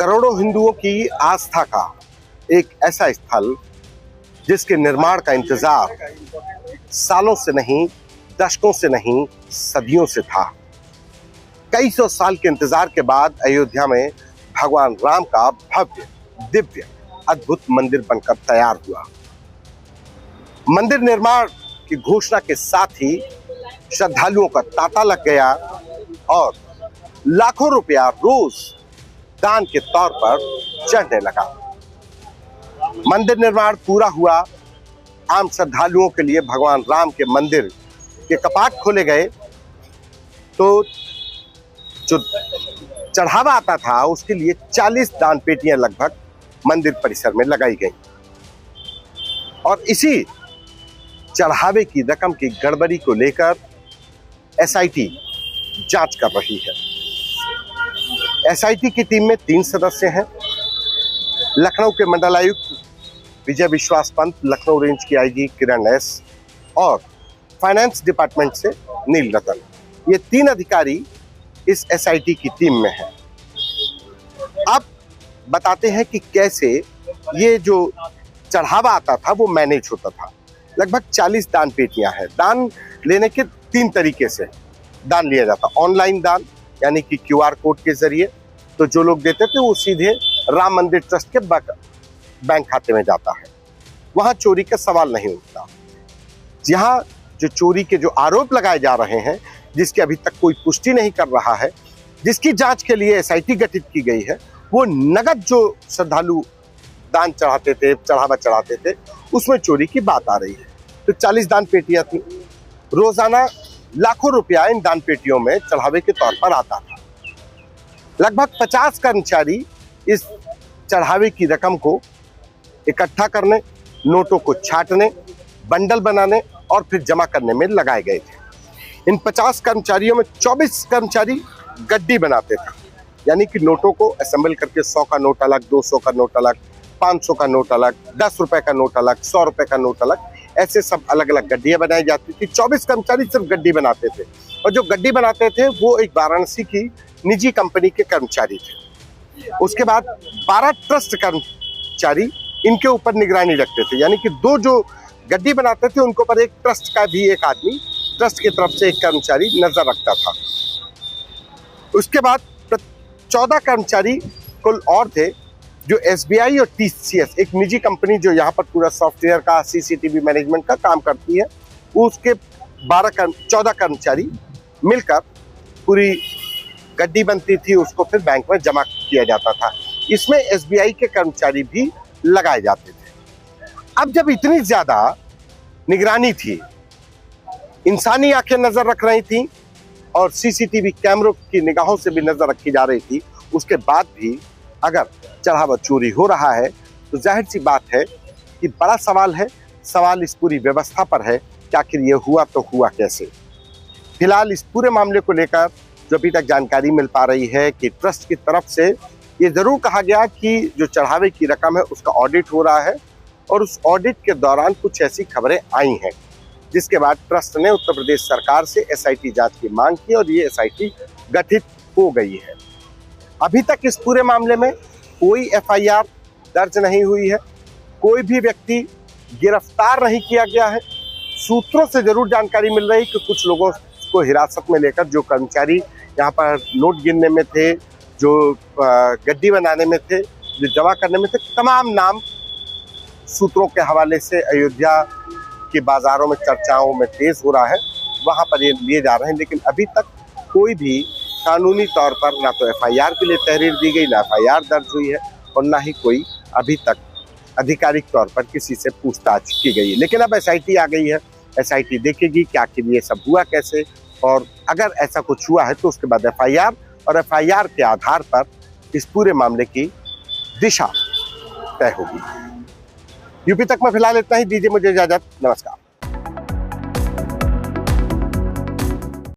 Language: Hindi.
करोड़ों हिंदुओं की आस्था का एक ऐसा स्थल जिसके निर्माण का इंतजार सालों से नहीं, दशकों से नहीं, सदियों से था। कई सौ साल के इंतजार के बाद अयोध्या में भगवान राम का भव्य, दिव्य, अद्भुत मंदिर बनकर तैयार हुआ। मंदिर निर्माण की घोषणा के साथ ही श्रद्धालुओं का तांता लग गया और लाखों रुपया रोज दान के तौर पर चढ़ने लगा। मंदिर निर्माण पूरा हुआ। आम श्रद्धालुओं के लिए भगवान राम के मंदिर के कपाट खोले गए तो जो चढ़ावा आता था उसके लिए 40 दान पेटियां लगभग मंदिर परिसर में लगाई गई और इसी चढ़ावे की रकम की गड़बड़ी को लेकर एसआईटी जांच कर रही है। एसआईटी की टीम में 3 सदस्य हैं। लखनऊ के मंडलायुक्त विजय विश्वास पंत, लखनऊ रेंज की आईजी किरण एस और फाइनेंस डिपार्टमेंट से नील रतन, ये 3 अधिकारी इस एसआईटी की टीम में हैं। अब बताते हैं कि कैसे ये जो चढ़ावा आता था वो मैनेज होता था। लगभग 40 दान पेटियां हैं। दान लेने के 3 तरीके से दान लिया जाता। ऑनलाइन दान यानी कि क्यूआर कोड के जरिए, तो जो लोग देते थे वो सीधे राम मंदिर ट्रस्ट के बैंक खाते में जाता है। वहां चोरी का सवाल नहीं उठता। यहाँ जो चोरी के जो आरोप लगाए जा रहे हैं, जिसकी अभी तक कोई पुष्टि नहीं कर रहा है, जिसकी जांच के लिए एसआईटी गठित की गई है, वो नगद जो श्रद्धालु दान चढ़ाते थे, चढ़ावा चढ़ाते थे, उसमें चोरी की बात आ रही है। तो 40 दान पेटियां थी। रोजाना लाखों रुपया इन दान पेटियों में चढ़ावे के तौर पर आता था। लगभग 50 कर्मचारी इस चढ़ावे की रकम को इकट्ठा करने, नोटों को छांटने, बंडल बनाने और फिर जमा करने में लगाए गए थे। इन 50 कर्मचारियों में 24 कर्मचारी गड्डी बनाते थे, यानी कि नोटों को असेंबल करके 100 का नोट अलग, 200 का नोट अलग, 500 का नोट अलग, 10 रुपए का नोट अलग, 100 रुपए का नोट अलग, ऐसे सब अलग अलग गड्डियां बनाई जाती थी। 24 कर्मचारी सिर्फ गड्डी बनाते थे और जो गड्डी बनाते थे वो एक वाराणसी की निजी कंपनी के कर्मचारी थे। उसके बाद 12 ट्रस्ट कर्मचारी इनके ऊपर निगरानी रखते थे, यानी कि 2 जो गड्डी बनाते थे उनके ऊपर एक ट्रस्ट का भी एक आदमी, ट्रस्ट की तरफ से एक कर्मचारी नजर रखता था। उसके बाद 14 कर्मचारी कुल और थे जो एसबीआई और टीसीएस, एक निजी कंपनी जो यहाँ पर पूरा सॉफ्टवेयर का, सीसीटीवी मैनेजमेंट का काम करती है, उसके 14 कर्मचारी मिलकर पूरी गड्डी बनती थी, उसको फिर बैंक में जमा किया जाता था। इसमें एसबीआई के कर्मचारी भी लगाए जाते थे। अब जब इतनी ज्यादा निगरानी थी, इंसानी आंखें नजर रख रही थी और सीसीटीवी कैमरों की निगाहों से भी नजर रखी जा रही थी, उसके बाद भी अगर चढ़ावा चोरी हो रहा है तो जाहिर सी बात है कि बड़ा सवाल है। सवाल इस पूरी व्यवस्था पर है कि आखिर ये हुआ तो हुआ कैसे। फिलहाल इस पूरे मामले को लेकर जो अभी तक जानकारी मिल पा रही है कि ट्रस्ट की तरफ से ये जरूर कहा गया कि जो चढ़ावे की रकम है उसका ऑडिट हो रहा है और उस ऑडिट के दौरान कुछ ऐसी खबरें आई हैं जिसके बाद ट्रस्ट ने उत्तर प्रदेश सरकार से एसआईटी जांच की मांग की और ये एसआईटी गठित हो गई है। अभी तक इस पूरे मामले में कोई एफआईआर दर्ज नहीं हुई है, कोई भी व्यक्ति गिरफ्तार नहीं किया गया है। सूत्रों से जरूर जानकारी मिल रही है कि कुछ लोगों को हिरासत में लेकर, जो कर्मचारी यहाँ पर नोट गिनने में थे, जो गड्डी बनाने में थे, जो जमा करने में थे, तमाम नाम सूत्रों के हवाले से अयोध्या के बाजारों में चर्चाओं में तेज हो रहा है, वहां पर ये लिए जा रहे हैं। लेकिन अभी तक कोई भी कानूनी तौर पर ना तो एफआईआर के लिए तहरीर दी गई, ना एफआईआर दर्ज हुई है और ना ही कोई अभी तक आधिकारिक तौर पर किसी से पूछताछ की गई है। लेकिन अब एसआईटी आ गई है, एसआईटी देखेगी कि आखिर ये सब हुआ कैसे, और अगर ऐसा कुछ हुआ है तो उसके बाद एफआईआर, और एफआईआर के आधार पर इस पूरे मामले की दिशा तय होगी। यूपी तक में फिलहाल इतना ही। दीजिए मुझे इजाजत। नमस्कार।